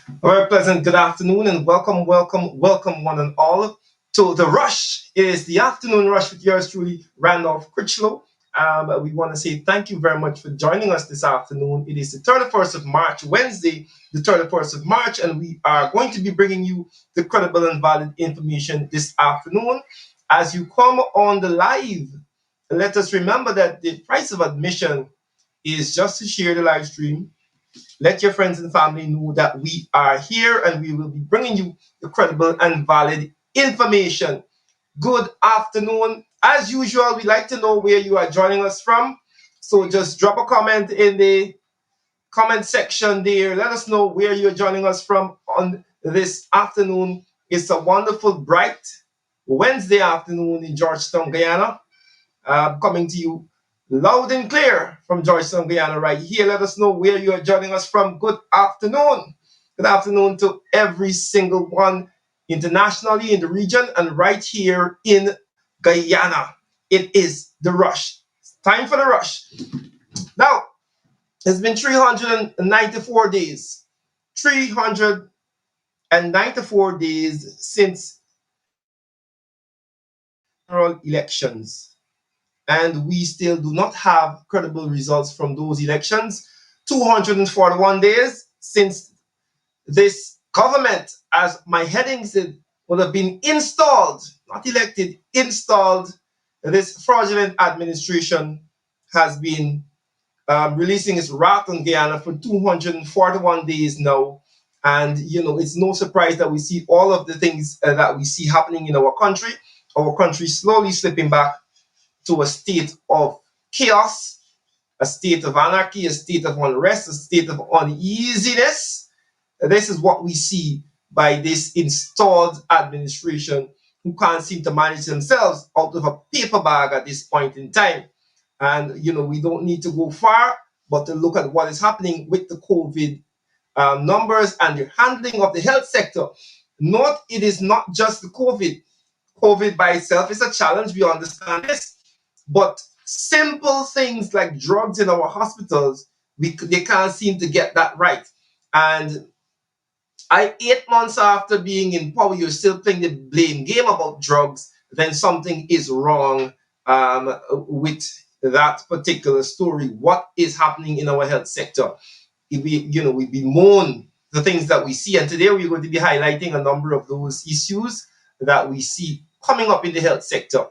A very pleasant good afternoon and welcome one and all to The Rush. It is the afternoon rush with yours truly, Randolph Critchlow. We want to say thank you very much for joining us this afternoon. It is the 31st of March, Wednesday, the 31st of March, and we are going to be bringing you the credible and valid information this afternoon. As you come on the live, let us remember that the price of admission is just to share the live stream. Let your friends and family know that we are here and we will be bringing you the credible and valid information. Good afternoon. As usual, we like to know where you are joining us from. So just drop a comment in the comment section there. Let us know where you're joining us from on this afternoon. It's a wonderful, bright Wednesday afternoon in Georgetown, Guyana. Coming to you loud and clear from Georgetown, Guyana, right here. Let us know where you are joining us from. Good afternoon. Good afternoon to every single one internationally in the region and right here in Guyana. It is the rush. It's time for the rush. Now, it's been 394 days. 394 days since general elections, and we still do not have credible results from those elections. 241 days since this government, as my heading said, would have been installed, not elected, installed. This fraudulent administration has been releasing its wrath on Guyana for 241 days now. And, it's no surprise that we see all of the things that we see happening in our country slowly slipping back to a state of chaos, a state of anarchy, a state of unrest, a state of uneasiness. This is what we see by this installed administration who can't seem to manage themselves out of a paper bag at this point in time. And, we don't need to go far, but to look at what is happening with the COVID numbers and the handling of the health sector. Note, it is not just the COVID. COVID by itself is a challenge. We understand this. But simple things like drugs in our hospitals, they can't seem to get that right. And 8 months after being in power, you're still playing the blame game about drugs, then something is wrong with that particular story. What is happening in our health sector? We bemoan the things that we see, and today we're going to be highlighting a number of those issues that we see coming up in the health sector.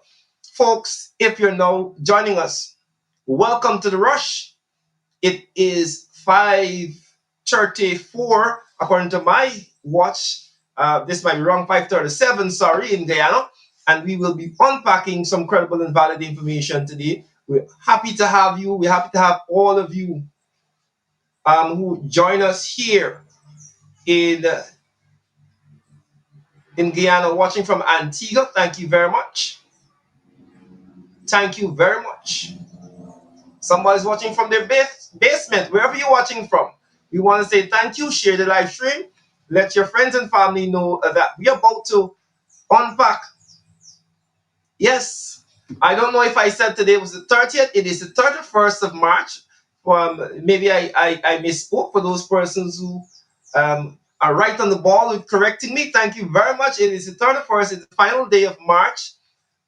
Folks, if you're now joining us, welcome to the rush. It is 5:34 according to my watch. This might be wrong, 5:37, sorry, in Guyana. And we will be unpacking some credible and valid information today. We're happy to have you. We're happy to have all of you who join us here in Guyana, watching from Antigua. Thank you very much. Thank you very much. Somebody's watching from their basement, wherever you're watching from. We want to say thank you. Share the live stream. Let your friends and family know that we are about to unpack. Yes, I don't know if I said today was the 30th. It is the 31st of March. Maybe I misspoke for those persons who are right on the ball with correcting me. Thank you very much. It is the 31st. It's the final day of March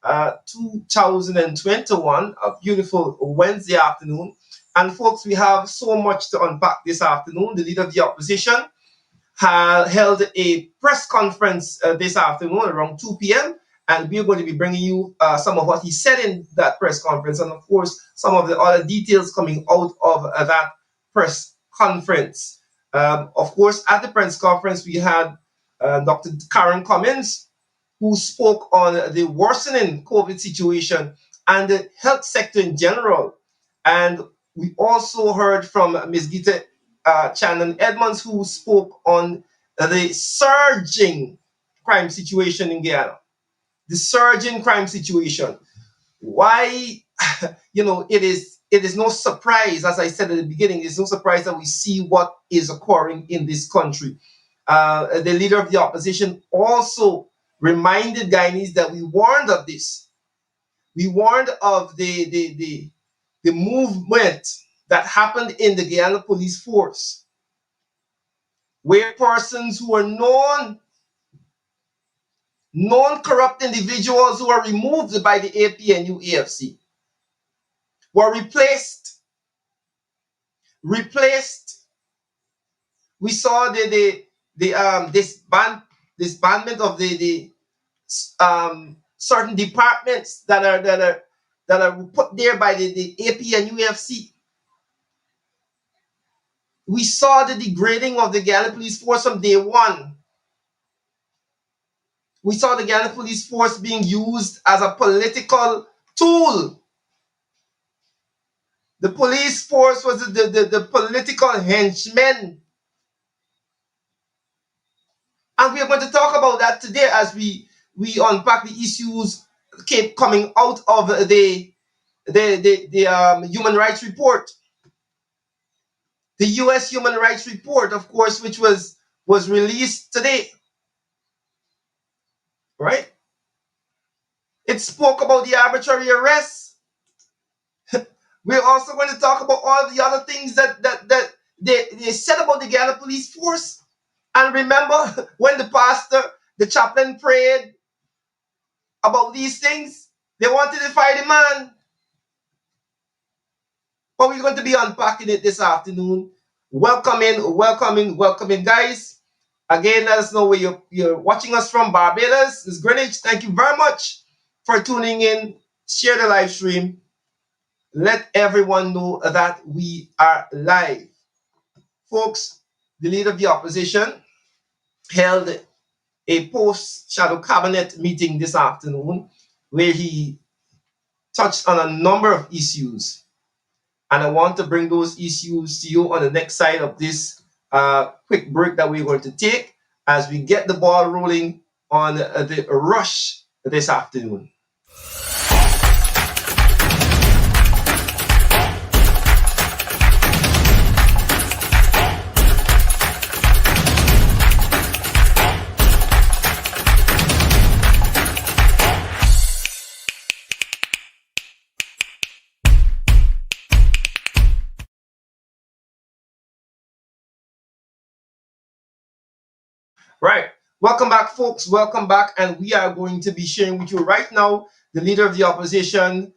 2021, a beautiful Wednesday afternoon. And folks, we have so much to unpack this afternoon. The leader of the opposition held a press conference this afternoon around 2 p.m. And we're going to be bringing you some of what he said in that press conference, and of course, some of the other details coming out of that press conference. Of course, at the press conference, we had Dr. Karen Cummins, who spoke on the worsening COVID situation and the health sector in general. And we also heard from Ms. Gita Channon Edmonds, who spoke on the surging crime situation in Guyana. The surging crime situation. Why, it is no surprise, as I said at the beginning, it's no surprise that we see what is occurring in this country. The leader of the opposition also reminded Guyanese that we warned of this. We warned of the movement that happened in the Guyana police force. where persons who are known corrupt individuals who are removed by the APNU AFC were replaced. We saw the disbandment of the certain departments that are put there by the AP and UFC. We saw the degrading of the Ghana Police Force from day one. We saw the Ghana Police Force being used as a political tool. The police force was the political henchmen. And we are going to talk about that today as we unpack the issues keep coming out of the human rights report. The US Human Rights Report, of course, which was released today, right? It spoke about the arbitrary arrests. We're also going to talk about all the other things that they said about the Ghana Police Force. And remember when the chaplain prayed about these things, they wanted to fight the man. But we're going to be unpacking it this afternoon. Welcome in, guys. Again, let us know where you're watching us from. Barbados, this is Greenwich. Thank you very much for tuning in. Share the live stream. Let everyone know that we are live. Folks, the leader of the opposition held a post-shadow cabinet meeting this afternoon where he touched on a number of issues. And I want to bring those issues to you on the next side of this quick break that we're going to take as we get the ball rolling on the rush this afternoon. Right. Welcome back, folks. Welcome back. And we are going to be sharing with you right now the leader of the opposition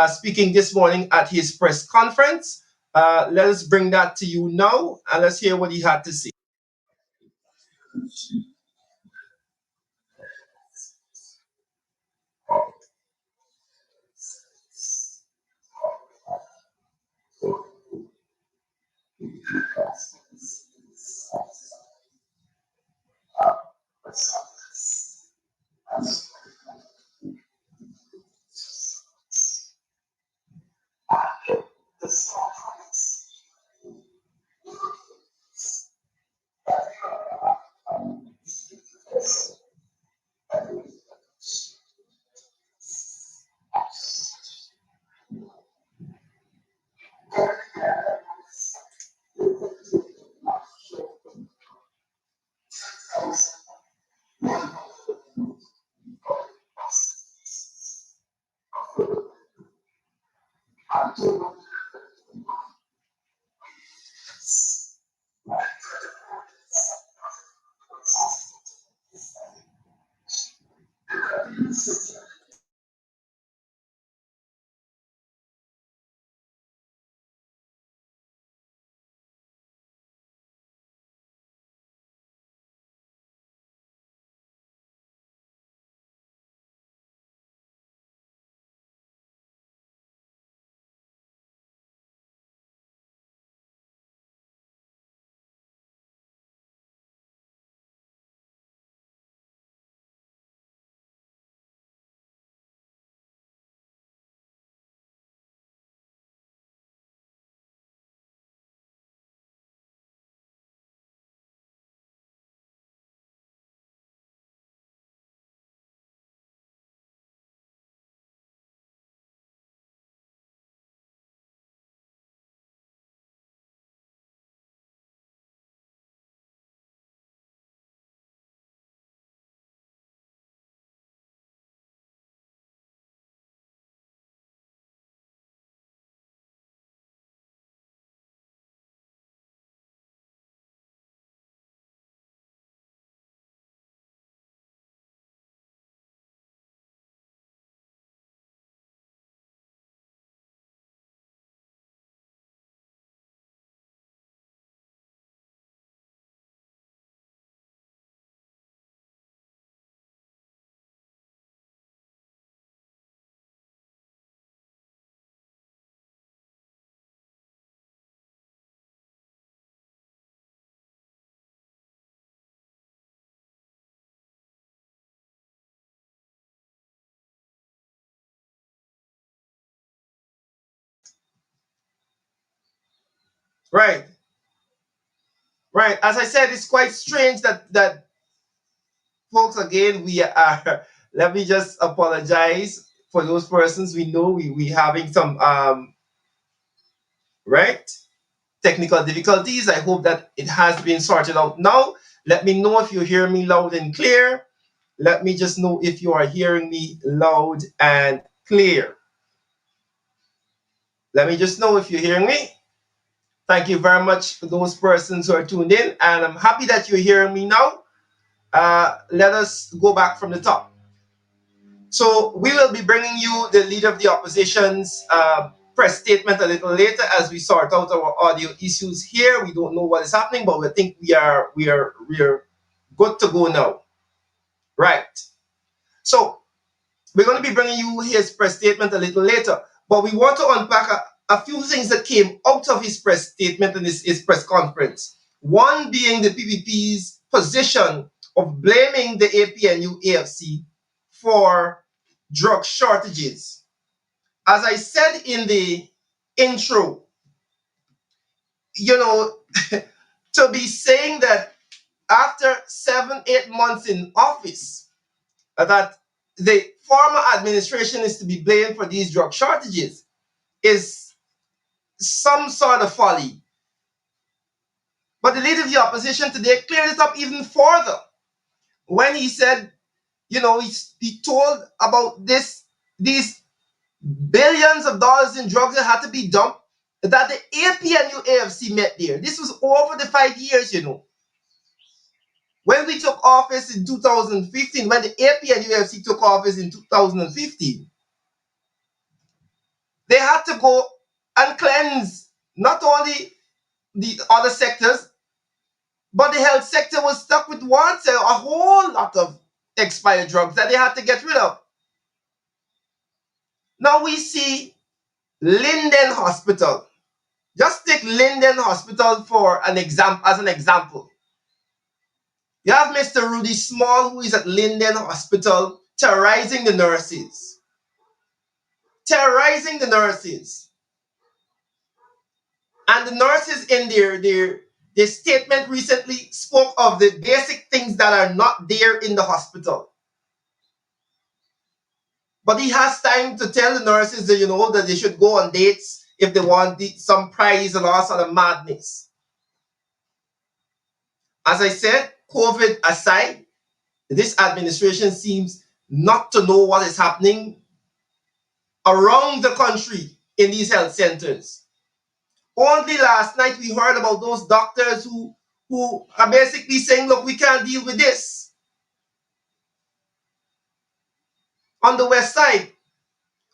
speaking this morning at his press conference. Let us bring that to you now and let's hear what he had to say. Right, right. As I said, it's quite strange that folks, again, we are. Let me just apologize for those persons. We know we having some right technical difficulties. I hope that it has been sorted out now. Let me know if you hear me loud and clear. Let me just know if you are hearing me loud and clear. Let me just know if you're hearing me. Thank you very much for those persons who are tuned in, and I'm happy that you're hearing me now. Let us go back from the top. So we will be bringing you the Leader of the Opposition's press statement a little later as we sort out our audio issues here. We don't know what is happening, but we think we are good to go now. Right. So we're going to be bringing you his press statement a little later, but we want to unpack a few things that came out of his press statement and his press conference. One being the PPP's position of blaming the APNU AFC for drug shortages. As I said in the intro, you know, to be saying that after 7, 8 months in office, that the former administration is to be blamed for these drug shortages is some sort of folly. But the leader of the opposition today cleared it up even further when he said, he told about these billions of dollars in drugs that had to be dumped, that the APNU AFC met there. This was over the 5 years. When we took office in 2015, when the APNU AFC took office in 2015, they had to go and cleanse not only the other sectors, but the health sector was stuck with a whole lot of expired drugs that they had to get rid of. Now we see Linden Hospital. Just take Linden Hospital for an example, as an example. You have Mr. Rudy Small, who is at Linden Hospital, terrorizing the nurses. Terrorizing the nurses. And the nurses in their statement recently spoke of the basic things that are not there in the hospital. But he has time to tell the nurses that they should go on dates if they want some prize and all sort of madness. As I said, COVID aside, this administration seems not to know what is happening around the country in these health centers. Only last night we heard about those doctors who are basically saying, look, we can't deal with this. On the west side,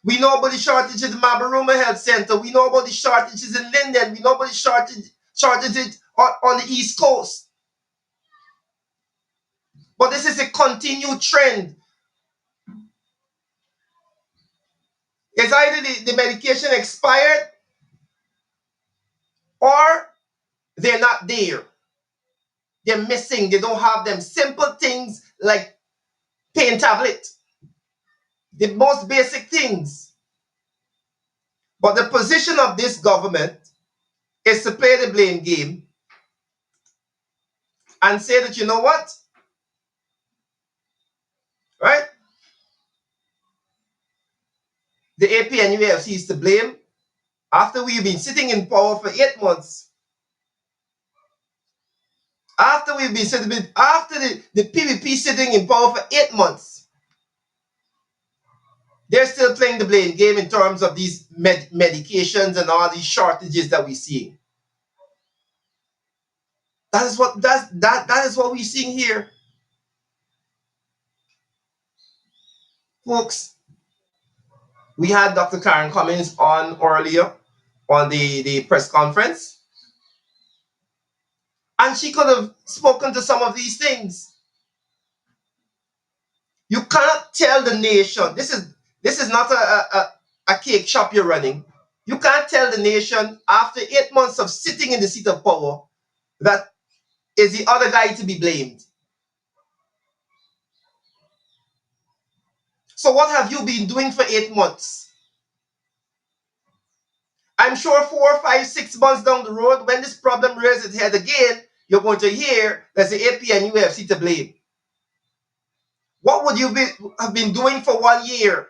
we know about the shortage at the Mabaruma Health Center. We know about the shortages in Linden. We know about the shortages on the East Coast. But this is a continued trend. It's either the medication expired or they're not there. They're missing. They don't have them. Simple things like pain tablet. The most basic things. But the position of this government is to play the blame game and say that, you know what? Right? The AP and UFC is to blame after we've been sitting in power for 8 months. After the PVP sitting in power for 8 months, they're still playing the blame game in terms of these medications and all these shortages that we're seeing. That is what we're seeing here. Folks, we had Dr. Karen Cummins on earlier on the press conference, and she could have spoken to some of these things. You cannot tell the nation, this is not a cake shop you're running. You can't tell the nation after 8 months of sitting in the seat of power that is the other guy to be blamed. So what have you been doing for 8 months? I'm sure 4, 5, 6 months down the road, when this problem rears its head again, you're going to hear there's the AP and UFC to blame. What would you have been doing for 1 year?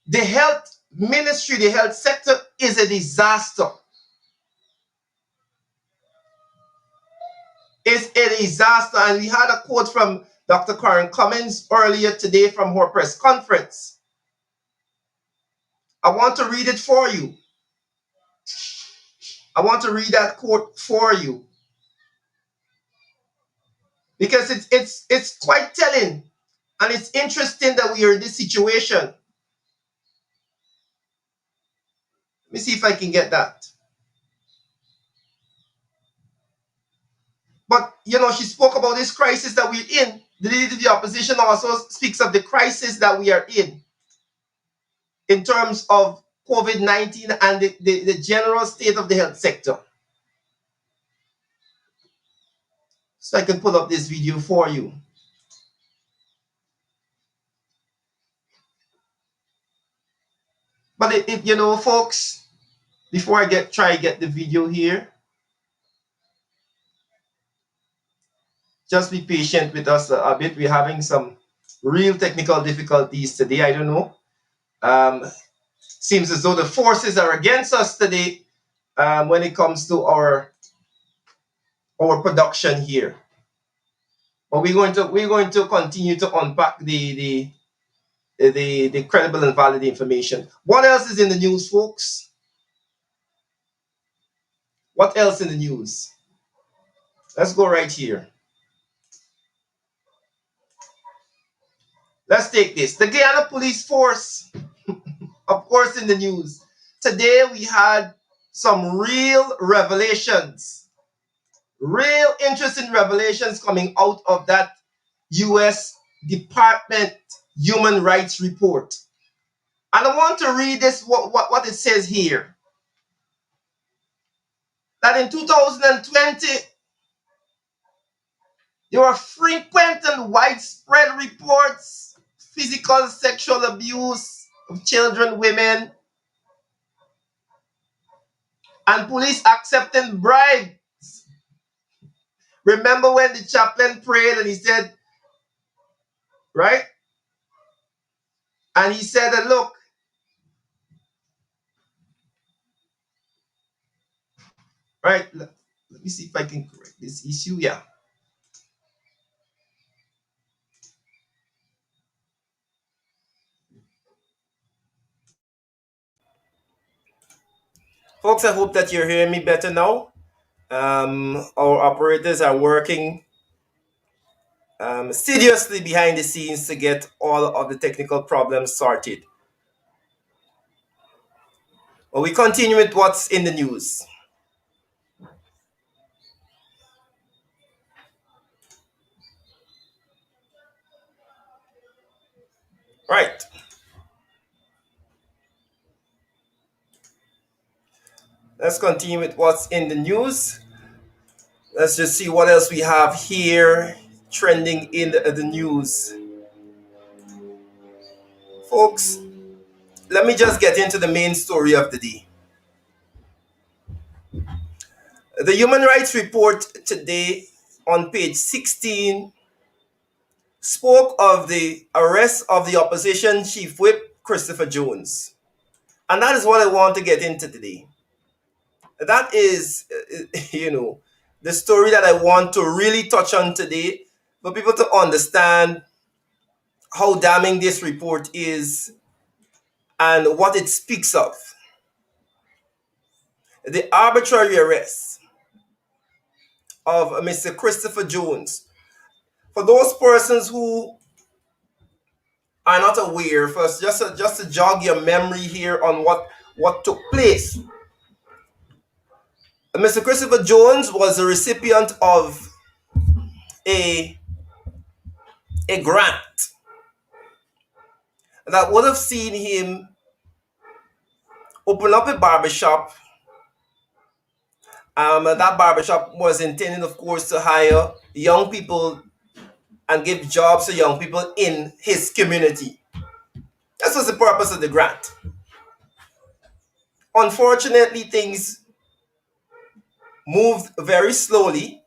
The health ministry, the health sector is a disaster. It's a disaster. And we had a quote from Dr. Karen Cummins earlier today from her press conference. I want to read it for you. I want to read that quote for you because it's quite telling, and it's interesting that we are in this situation. Let me see if I can get that. But she spoke about this crisis that we're in. The leader of the opposition also speaks of the crisis that we are in terms of COVID-19 and the general state of the health sector. So I can pull up this video for you. But folks, before I try get the video here, just be patient with us a bit. We're having some real technical difficulties today. I don't know. Seems as though the forces are against us today when it comes to our production here. But we're going to continue to unpack the credible and valid information. What else is in the news, folks? What else in the news? Let's go right here. Let's take this. The Guyana Police Force, of course, in the news. Today we had some real revelations, real interesting revelations coming out of that U.S. Department Human Rights Report. And I want to read this, what it says here. That in 2020, there were frequent and widespread reports of physical sexual abuse of children, women, and police accepting bribes. Remember when the chaplain prayed and he said, right? And he said that, look, right, let me see if I can correct this issue. Yeah. Folks, I hope that you're hearing me better now. Our operators are working seriously behind the scenes to get all of the technical problems sorted. But we continue with what's in the news. Right. Let's continue with what's in the news. Let's just see what else we have here trending in the news. Folks, let me just get into the main story of the day. The Human Rights Report today on page 16 spoke of the arrest of the opposition chief whip, Christopher Jones. And that is what I want to get into today. That is, the story that I want to really touch on today for people to understand how damning this report is and what it speaks of. The arbitrary arrest of Mr. Christopher Jones. For those persons who are not aware, first, just to jog your memory here on what took place. Mr. Christopher Jones was a recipient of a grant that would have seen him open up a barbershop. That barbershop was intended, of course, to hire young people and give jobs to young people in his community. This was the purpose of the grant. Unfortunately, things moved very slowly,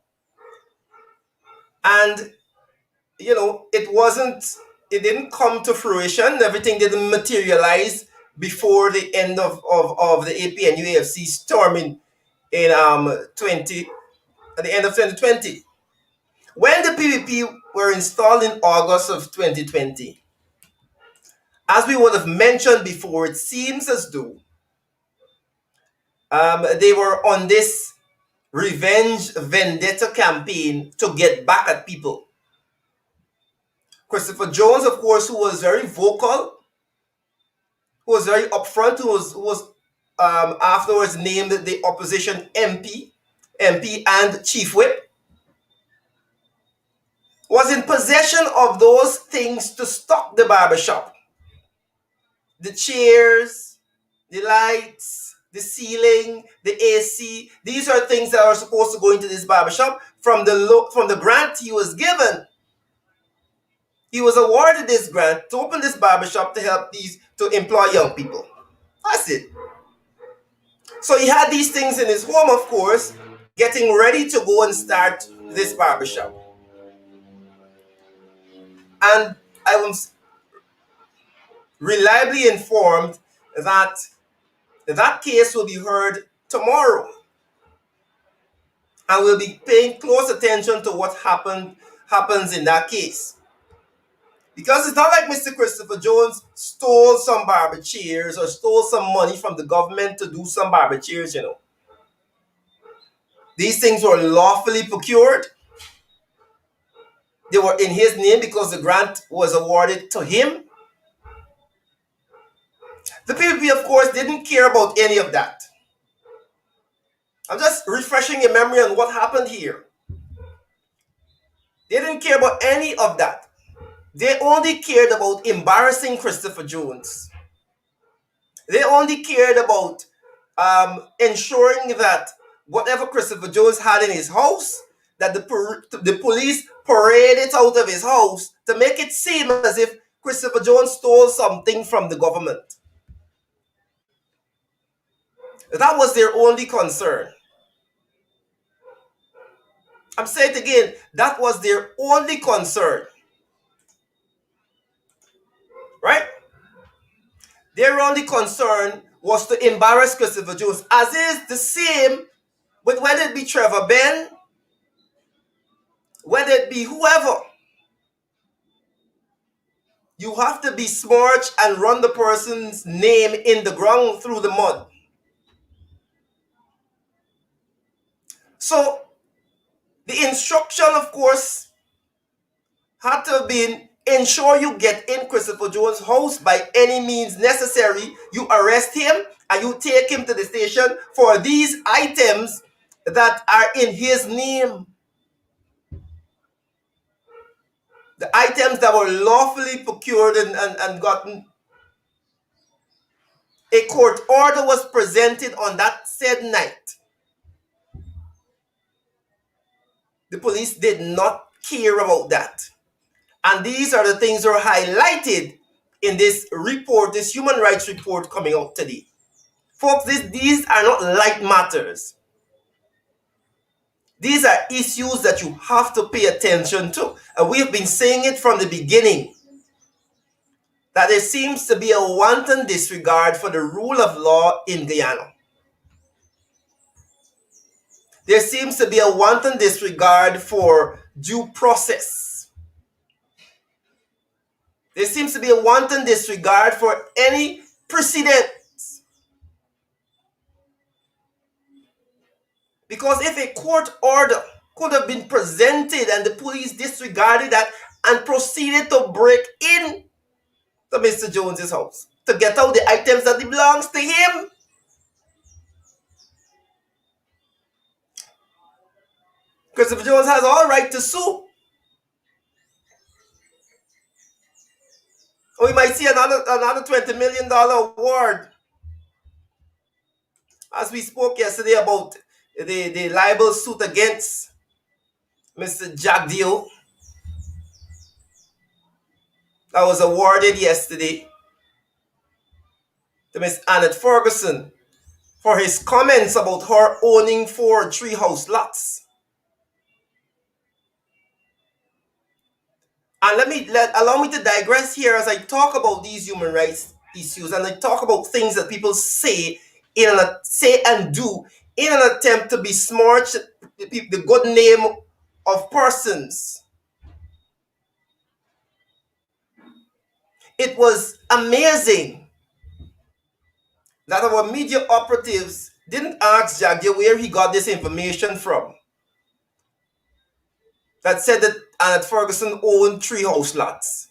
and it didn't come to fruition. Everything didn't materialize before the end of the APNU-AFC storming in 20 at the end of 2020. When the PPP were installed in August of 2020, as we would have mentioned before, it seems as though they were on this revenge vendetta campaign to get back at people. Christopher Jones, of course, who was very vocal, who was very upfront, who was afterwards named the opposition MP and chief whip, was in possession of those things to stock the barbershop. The chairs, the lights, the ceiling, the AC. These are things that are supposed to go into this barbershop from the grant he was given. He was awarded this grant to open this barbershop to employ young people. That's it. So he had these things in his home, of course, getting ready to go and start this barbershop. And I was reliably informed that that case will be heard tomorrow. And we'll be paying close attention to what happens in that case. Because it's not like Mr. Christopher Jones stole some barber chairs or stole some money from the government to do some barber chairs, These things were lawfully procured. They were in his name because the grant was awarded to him. The PPP, of course, didn't care about any of that. I'm just refreshing your memory on what happened here. They didn't care about any of that. They only cared about embarrassing Christopher Jones. They only cared about ensuring that whatever Christopher Jones had in his house, that the police parade it out of his house to make it seem as if Christopher Jones stole something from the government. That was their only concern. I'm saying it again, that was their only concern. Right? Their only concern was to embarrass Christopher Jones, as is the same with whether it be Trevor Benn, whether it be whoever. You have to besmirch and run the person's name in the ground through the mud. So the instruction, of course, had to have been ensure you get in Christopher Jones' house by any means necessary. You arrest him and you take him to the station for these items that are in his name. The items that were lawfully procured and gotten. A court order was presented on that said night. The police did not care about that. And these are the things that are highlighted in this report, this human rights report coming out today. Folks, these are not light matters. These are issues that you have to pay attention to. And we've been saying it from the beginning, that there seems to be a wanton disregard for the rule of law in Guyana. There seems to be a wanton disregard for due process. There seems to be a wanton disregard for any precedents. Because if a court order could have been presented and the police disregarded that and proceeded to break in to Mr. Jones's house to get out the items that belongs to him, Christopher Jones has all right to sue. Or we might see another $20 million award. As we spoke yesterday about the libel suit against Mr. Jagdeo that was awarded yesterday. to Miss Annette Ferguson for his comments about her owning 4 treehouse lots. And allow me to digress here as I talk about these human rights issues and I talk about things that people say and do in an attempt to besmirch the good name of persons. It was amazing that our media operatives didn't ask Jagger where he got this information from that said that Annette Ferguson owned treehouse lots.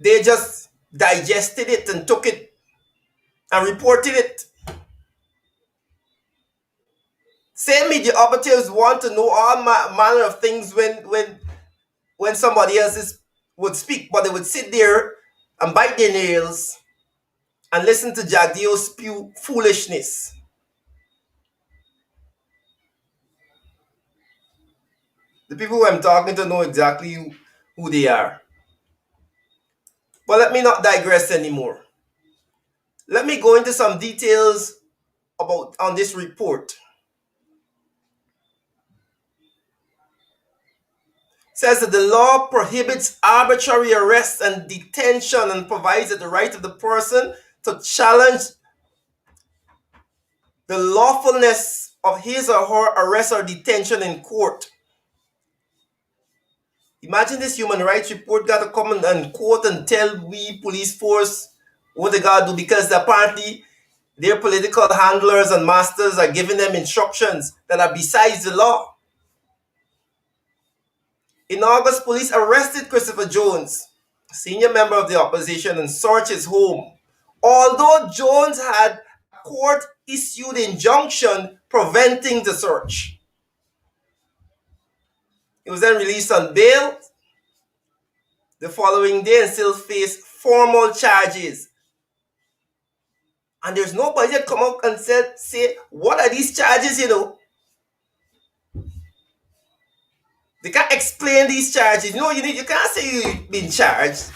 They just digested it and took it and reported it. Same media operatives want to know all manner of things when somebody else would speak, but they would sit there and bite their nails and listen to Jagdeo spew foolishness. The people who I'm talking to know exactly who they are. But let me not digress anymore. Let me go into some details on this report. It says that the law prohibits arbitrary arrest and detention and provides that the right of the person to challenge the lawfulness of his or her arrest or detention in court. Imagine this human rights report got to come and quote and tell we police force what they got to do because apparently their political handlers and masters are giving them instructions that are besides the law. In August, police arrested Christopher Jones, a senior member of the opposition, and searched his home. Although Jones had a court-issued injunction preventing the search. He was then released on bail the following day and still faced formal charges. And there's nobody that come out and say, what are these charges, They can't explain these charges. You can't say you've been charged.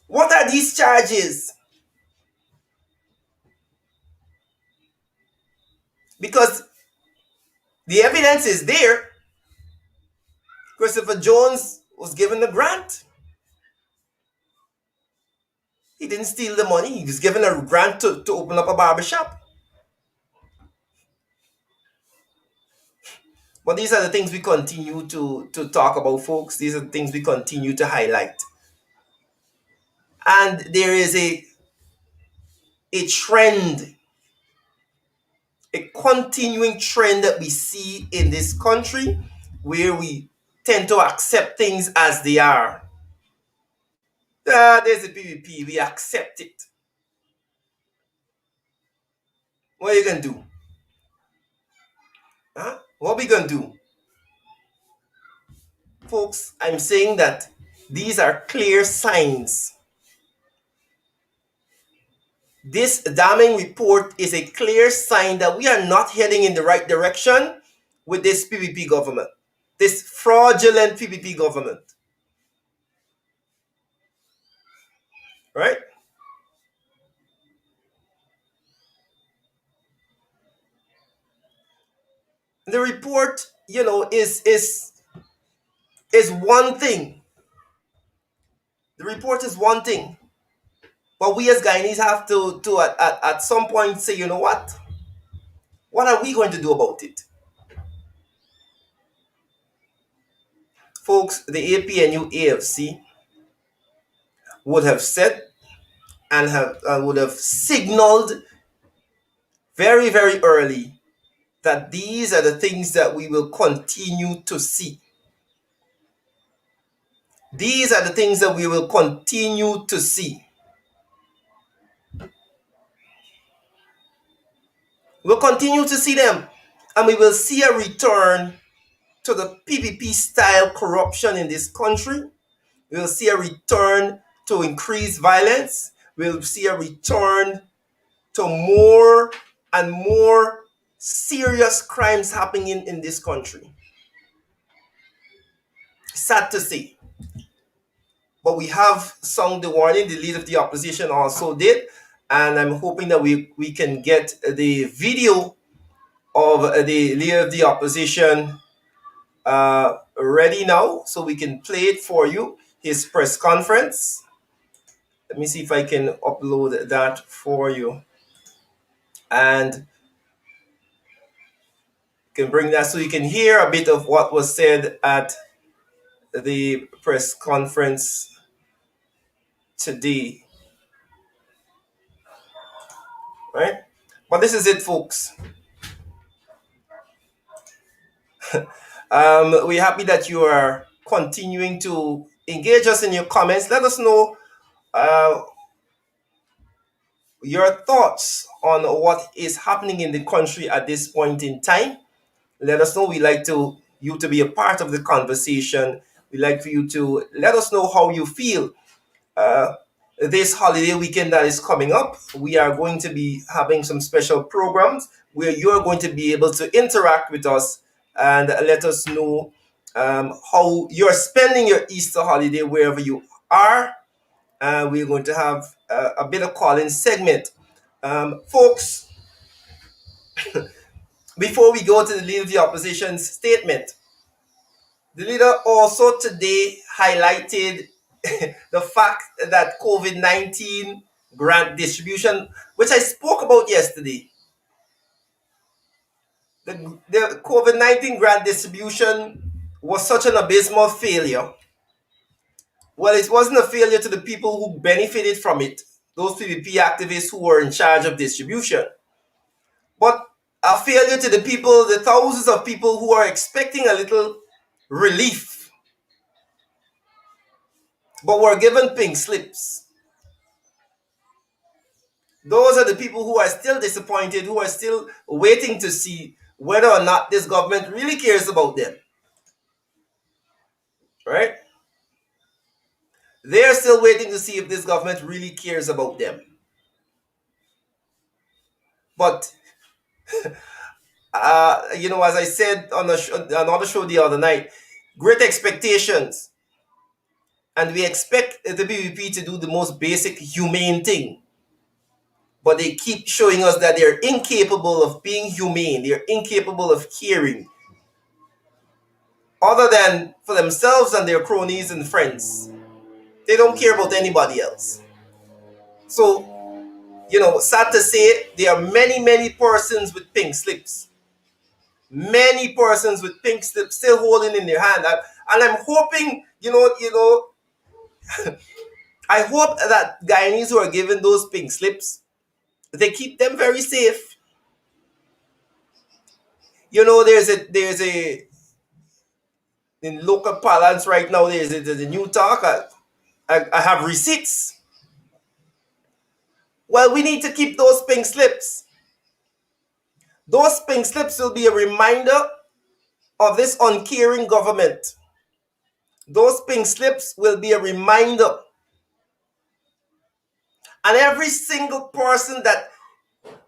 What are these charges? Because the evidence is there. Christopher Jones was given a grant. He didn't steal the money. He was given a grant to open up a barbershop. But these are the things we continue to talk about, folks. These are the things we continue to highlight. And there is a trend, a continuing trend that we see in this country where we tend to accept things as they are. There's a PVP, we accept it. What are you going to do? What are we going to do? Folks, I'm saying that these are clear signs. This damning report is a clear sign that we are not heading in the right direction with this PPP government, this fraudulent PPP government. Right? The report, is one thing. The report is one thing. But we as Guyanese have to at some point say, you know what? What are we going to do about it? Folks, the APNU AFC would have said and would have signaled very, very early that these are the things that we will continue to see. These are the things that we will continue to see. We'll continue to see them, and we will see a return to the PPP style corruption in this country. We'll see a return to increased violence. We'll see a return to more and more serious crimes happening in this country. Sad to see. but we have sound the warning. The leader of the opposition also did, and I'm hoping that we can get the video of the leader of the opposition ready now, so we can play it for you. His press conference. Let me see if I can upload that for you, and can bring that so you can hear a bit of what was said at the press conference today, right? But this is it, folks. We're happy that you are continuing to engage us in your comments. Let us know uh, your thoughts on what is happening in the country at this point in time. Let us know. We like you to be a part of the conversation. We like for you to let us know how you feel. Uh, this holiday weekend that is coming up, we are going to be having some special programs where you're going to be able to interact with us and let us know how you're spending your Easter holiday wherever you are. We're going to have a bit of call-in segment. Folks, before we go to the leader of the opposition's statement, the leader also today highlighted the fact that COVID-19 grant distribution, which I spoke about yesterday, the COVID-19 grant distribution was such an abysmal failure. Well, it wasn't a failure to the people who benefited from it, those PVP activists who were in charge of distribution, but a failure to the people, the thousands of people who are expecting a little relief, but were given pink slips. Those are the people who are still disappointed, who are still waiting to see whether or not this government really cares about them. Right? They're still waiting to see if this government really cares about them. But, as I said on another show the other night, great expectations. And we expect the PVP to do the most basic humane thing. But they keep showing us that they're incapable of being humane. They're incapable of caring, other than for themselves and their cronies and friends. They don't care about anybody else. So, sad to say, there are many, many persons with pink slips. Many persons with pink slips still holding in their hand. And I'm hoping, I hope that Guyanese who are given those pink slips, they keep them very safe. There's a in local parlance right now, there's a new talk. I have receipts. Well, we need to keep those pink slips. Those pink slips will be a reminder of this uncaring government. Those pink slips will be a reminder. And every single person that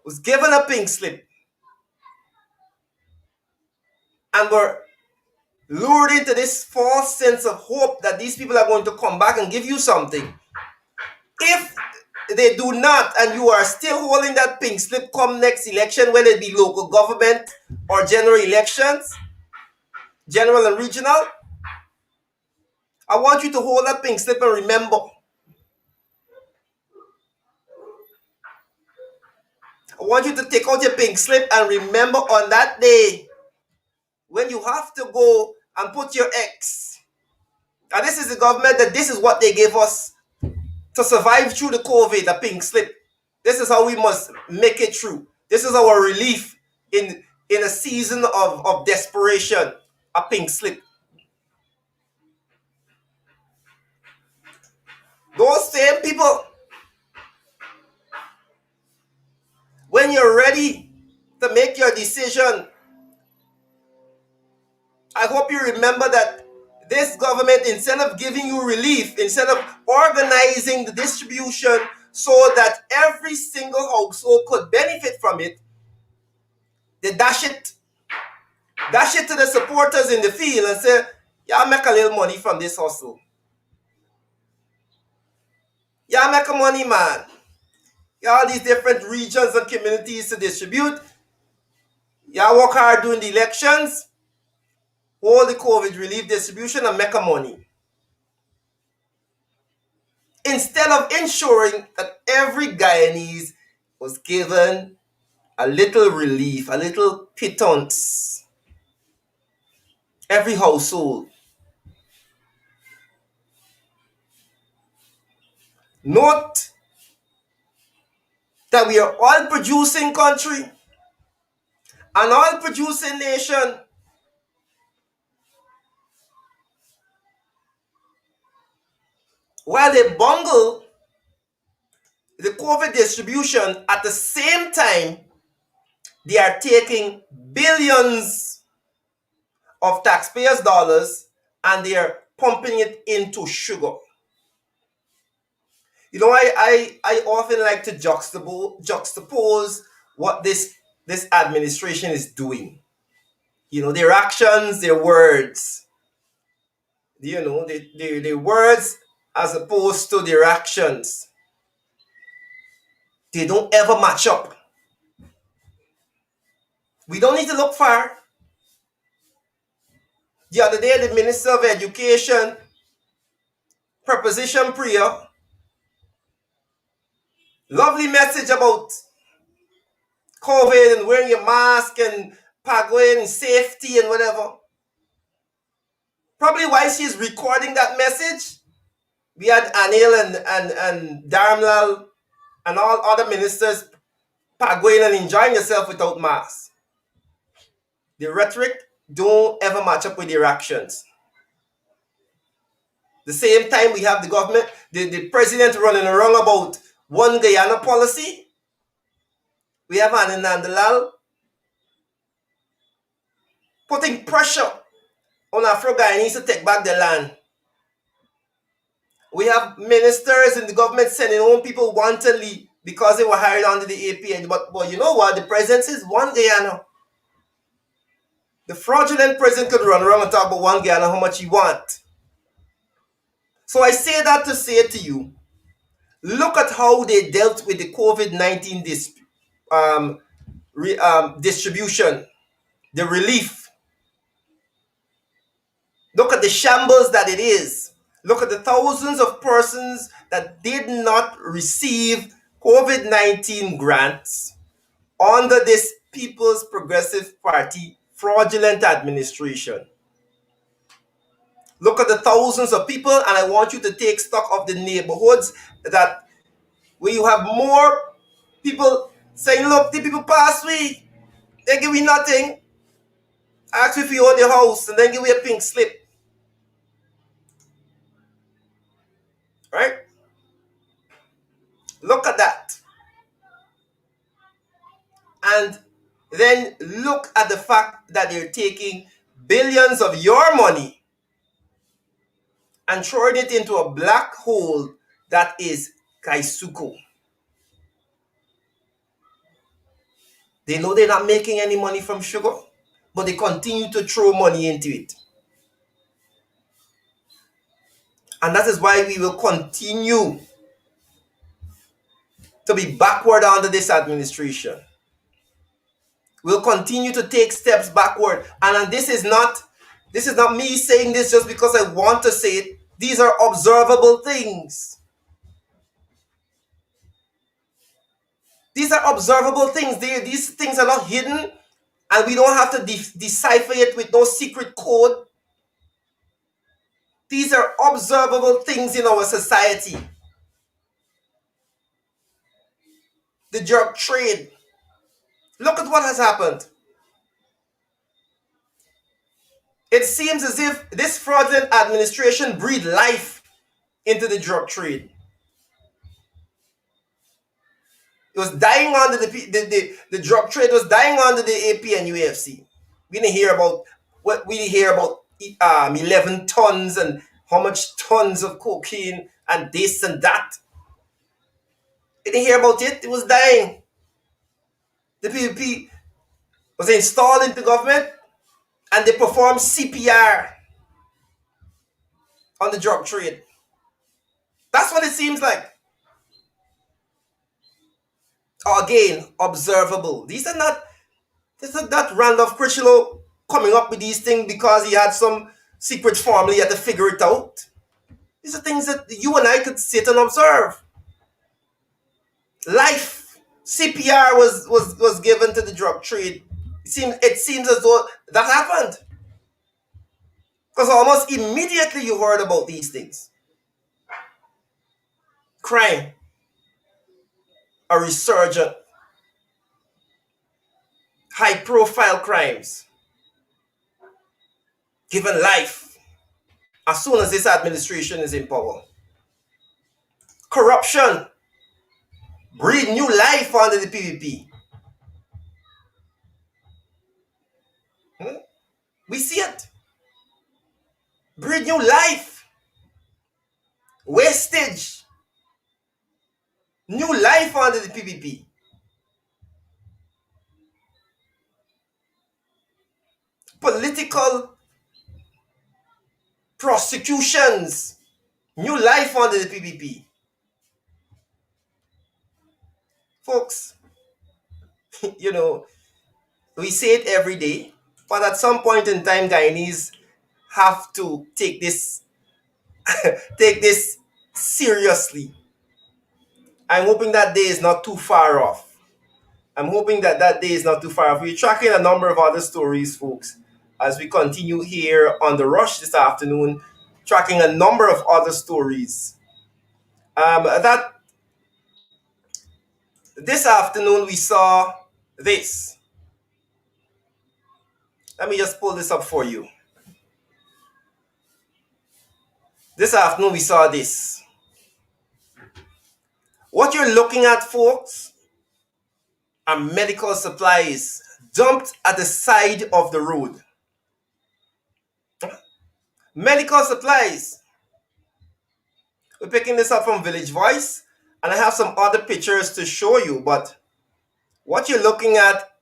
was given a pink slip and were lured into this false sense of hope that these people are going to come back and give you something. If they do not, and you are still holding that pink slip come next election, whether it be local government or general elections, general and regional, I want you to hold that pink slip and remember. I want you to take out your pink slip and remember on that day when you have to go and put your X. And this is the government, that this is what they gave us to survive through the COVID, a pink slip. This is how we must make it through. This is our relief in a season of desperation, a pink slip. Those same people, when you're ready to make your decision, I hope you remember that this government, instead of giving you relief, instead of organizing the distribution so that every single household could benefit from it, they dash it to the supporters in the field and say, y'all make a little money from this hustle. Y'all make a money, man. Y'all these different regions and communities to distribute. Y'all work hard during the elections, hold the COVID relief distribution and make a money. Instead of ensuring that every Guyanese was given a little relief, a little pittance, every household. Note that we are oil producing country, an oil producing nation. While they bungle the COVID distribution, at the same time, they are taking billions of taxpayers' dollars and they are pumping it into sugar. You know, I often like to juxtapose what this administration is doing. You know, their actions, their words. You know, their words as opposed to their actions. They don't ever match up. We don't need to look far. The other day, the Minister of Education, Preposition Priya, lovely message about COVID and wearing your mask and pagway and safety and whatever. Probably while she's recording that message, we had Anil and Dharamlal and all other ministers pagwaying and enjoying yourself without masks. The rhetoric don't ever match up with their actions. The same time we have the government, the president running around about one Guyana policy. We have Anil Nandalal putting pressure on Afro-Guyanese to take back their land. We have ministers in the government sending home people wantonly because they were hired under the APN. But you know what? The president says one Guyana. The fraudulent president could run around and talk about one Guyana, how much he want. So I say that to say to you, look at how they dealt with the COVID-19 distribution, the relief. Look at the shambles that it is. Look at the thousands of persons that did not receive COVID-19 grants under this People's Progressive Party fraudulent administration. Look at the thousands of people, and I want you to take stock of the neighborhoods that where you have more people saying, look, the people pass we, they give me nothing. Ask if you own the house and then give me a pink slip. Right? Look at that. And then look at the fact that they're taking billions of your money and throwing it into a black hole that is Kaisuko. They know they're not making any money from sugar, but they continue to throw money into it. And that is why we will continue to be backward under this administration. We'll continue to take steps backward. And this is not me saying this just because I want to say it. These are observable things. These are observable things. These things are not hidden, and we don't have to decipher it with no secret code. These are observable things in our society. The drug trade. Look at what has happened. It seems as if this fraudulent administration breathed life into the drug trade. It was dying under the drug trade was dying under the AP and UFC. We didn't hear about 11 tons and how much tons of cocaine and this and that. We didn't hear about it. It was dying. The PPP was installed into government and they performed CPR on the drug trade. That's what it seems like. Again, observable. This is not Randolph Critchlow coming up with these things because he had some secret formula, he had to figure it out. These are things that you and I could sit and observe. Life, CPR was given to the drug trade. It seems as though that happened. Because almost immediately you heard about these things. Crime, a resurgent, high profile crimes, given life as soon as this administration is in power. Corruption, breathe new life under the PVP. We see it. Breathe new life. Wastage. New life under the PVP. Political prosecutions. New life under the PVP. Folks, we say it every day, but at some point in time, Guyanese have to take this seriously. I'm hoping that day is not too far off. We're tracking a number of other stories, folks, as we continue here on The Rush this afternoon, tracking a number of other stories. That this afternoon we saw this. Let me just pull this up for you. This afternoon we saw this. What you're looking at, folks, are medical supplies dumped at the side of the road. Medical supplies. We're picking this up from Village Voice, and I have some other pictures to show you, but what you're looking at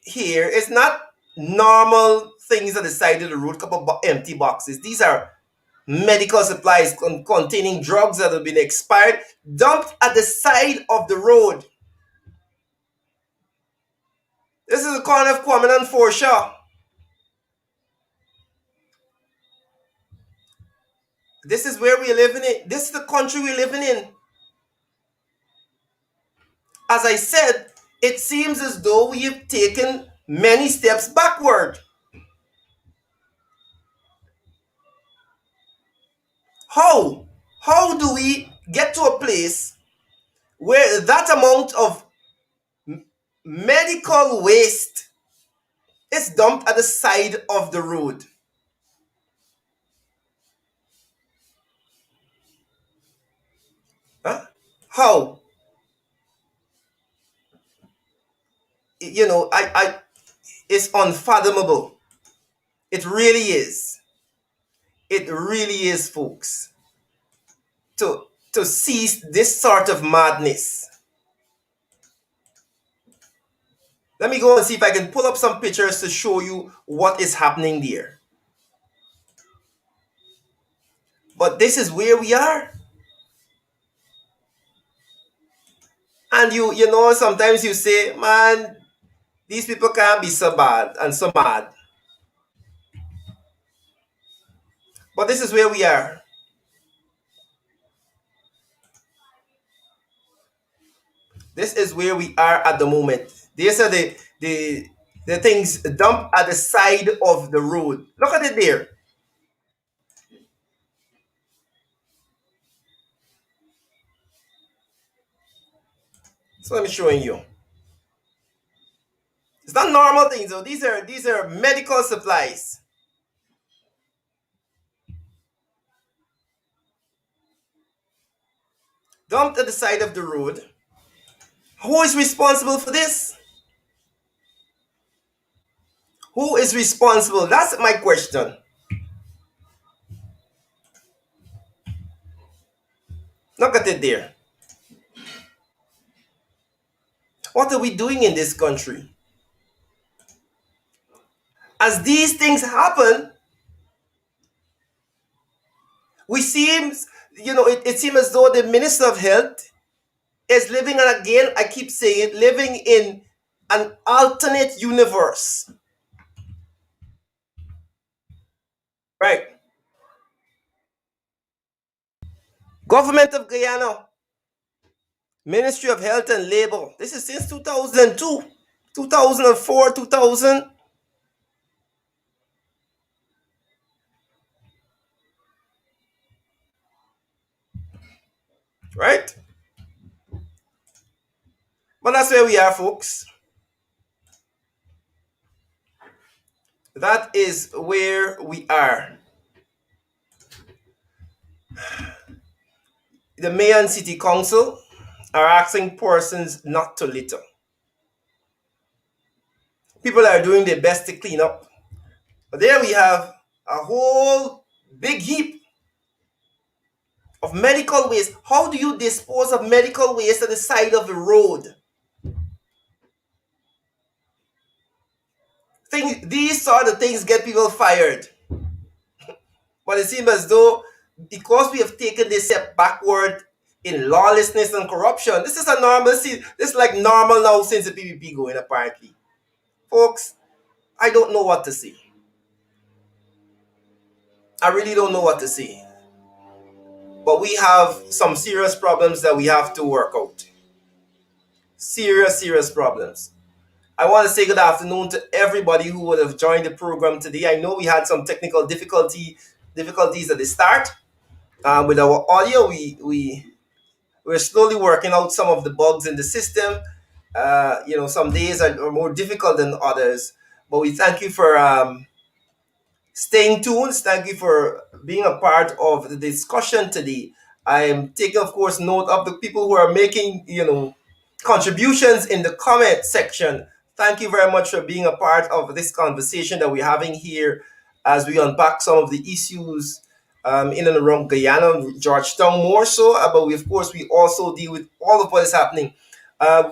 here is not normal things at the side of the road, a couple of empty boxes. These are medical supplies containing drugs that have been expired, dumped at the side of the road. This is the corner of Kwame and Forshaw. This is where we're living in. This is the country we're living in. As I said, it seems as though we have taken many steps backward. How? How do we get to a place where that amount of medical waste is dumped at the side of the road? Huh? How? It's unfathomable. It really is. It really is, folks. To see this sort of madness. Let me go and see if I can pull up some pictures to show you what is happening there. But this is where we are. And sometimes you say, man, these people can't be so bad and so mad. But this is where we are. This is where we are at the moment. These are the things dumped at the side of the road. Look at it there. So let me show you. It's not normal things though. These are medical supplies. Dumped at the side of the road. Who is responsible for this? Who is responsible? That's my question. Look at it there. What are we doing in this country? As these things happen, it seems as though the Minister of Health is living, and again, I keep saying it, living in an alternate universe. Right. Government of Guyana, Ministry of Health and Labor. This is since 2002, 2004, 2000. Right? But that's where we are, folks. That is where we are. The mayor and city council are asking persons not to litter. People are doing their best to clean up. But there we have a whole big heap of medical waste. How do you dispose of medical waste at the side of the road? These sort of things get people fired. But it seems as though because we have taken this step backward in lawlessness and corruption, this is a normal. This is like normal now since the PPP going, apparently. Folks, I don't know what to say. I really don't know what to say. But we have some serious problems that we have to work out. Serious, serious problems. I want to say good afternoon to everybody who would have joined the program today. I know we had some technical difficulties at the start with our audio. We're slowly working out some of the bugs in the system. Some days are more difficult than others, but we thank you for staying tuned. Thank you for being a part of the discussion today. I am taking, of course, note of the people who are making, contributions in the comment section. Thank you very much for being a part of this conversation that we're having here as we unpack some of the issues in and around Guyana, Georgetown more so, but we also deal with all of what is happening.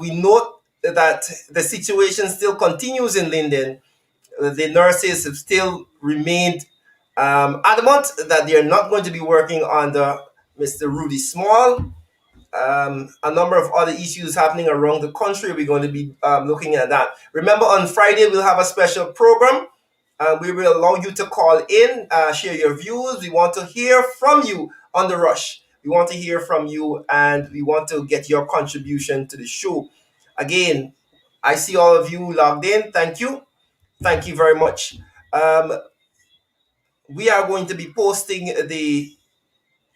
We note that the situation still continues in Linden. The nurses have still remained adamant that they are not going to be working under Mr. Rudy Small. A number of other issues happening around the country. We're going to be looking at that. Remember, on Friday, we'll have a special program. We will allow you to call in, share your views. We want to hear from you on the rush. We want to hear from you, and we want to get your contribution to the show. Again, I see all of you logged in. Thank you. Thank you very much. We are going to be posting the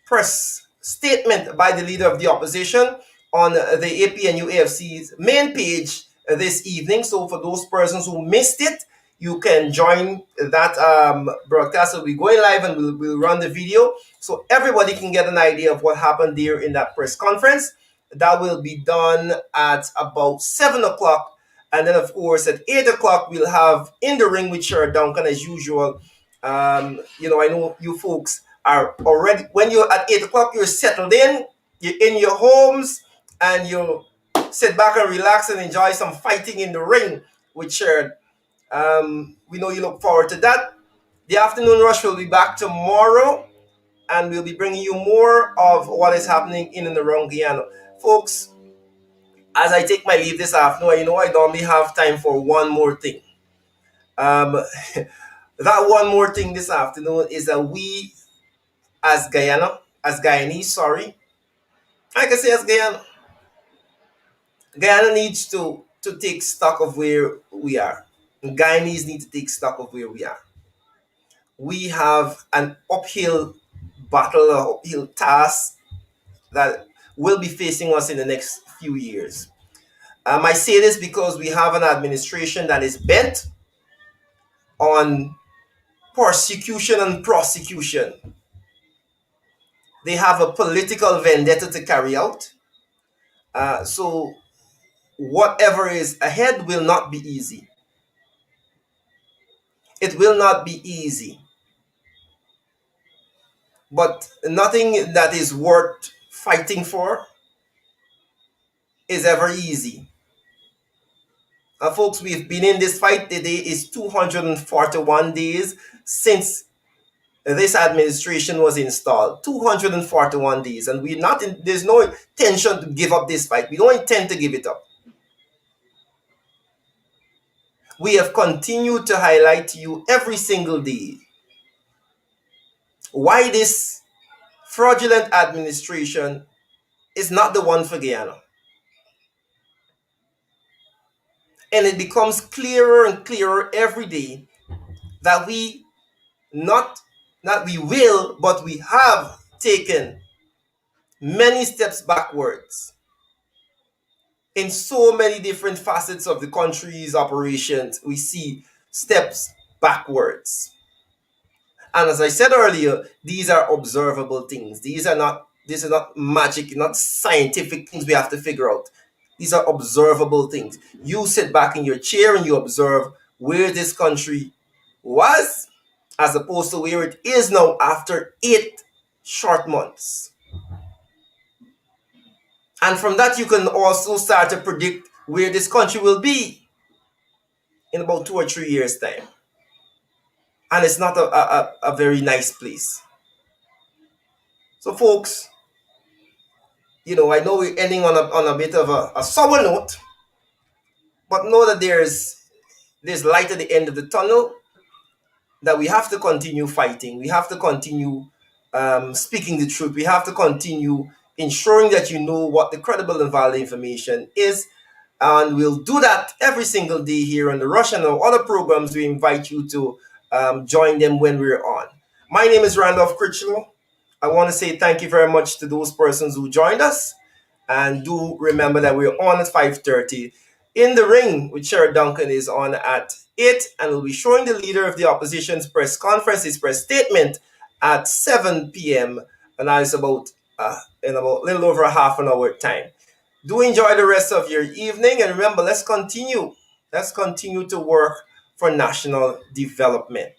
press statement by the leader of the opposition on the APNU AFC's main page this evening. So for those persons who missed it, you can join that broadcast. We'll be going live and we'll run the video so everybody can get an idea of what happened there in that press conference. That will be done at about 7 o'clock. And then, of course, at 8 o'clock, we'll have In the Ring with Sher Duncan as usual. I know you folks are already, when you're at 8 o'clock, you're settled in, you're in your homes, and you sit back and relax and enjoy some fighting in the ring with Sher. We know you look forward to that. The Afternoon Rush will be back tomorrow, and we'll be bringing you more of what is happening in and around Guyana. Folks, as I take my leave this afternoon, I know I normally have time for one more thing. That one more thing this afternoon is that we, as Guyanese, sorry, I can say as Guyana needs to take stock of where we are. Guyanese need to take stock of where we are. We have an uphill battle, an uphill task that will be facing us in the next few years. I say this because we have an administration that is bent on persecution and prosecution. They have a political vendetta to carry out. So whatever is ahead will not be easy. It will not be easy. But nothing that is worth fighting for is ever easy. Folks, we've been in this fight. Today is 241 days since this administration was installed. 241 days, and there's no intention to give up this fight. We don't intend to give it up. We have continued to highlight to you every single day why this fraudulent administration is not the one for Guyana. And it becomes clearer and clearer every day that we but we have taken many steps backwards in so many different facets of the country's operations. We see steps backwards. And as I said earlier, these are observable things. These are not magic, not scientific things we have to figure out. These are observable things. You sit back in your chair and you observe where this country was as opposed to where it is now after 8 short months. And from that, you can also start to predict where this country will be in about 2 or 3 years' time. And it's not a very nice place. So, folks, I know we're ending on a bit of a sour note, but know that there's light at the end of the tunnel, that we have to continue fighting. We have to continue speaking the truth. We have to continue ensuring that you know what the credible and valid information is. And we'll do that every single day here on The Rush and our other programs. We invite you to join them when we're on. My name is Randolph Critchlow. I want to say thank you very much to those persons who joined us. And do remember that we're on at 5:30. In the Ring with Sherrod Duncan is on at 8, and we'll be showing the leader of the opposition's press conference, his press statement, at 7 p.m. And that is about in about a little over a half an hour time. Do enjoy the rest of your evening, and remember, let's continue to work for national development.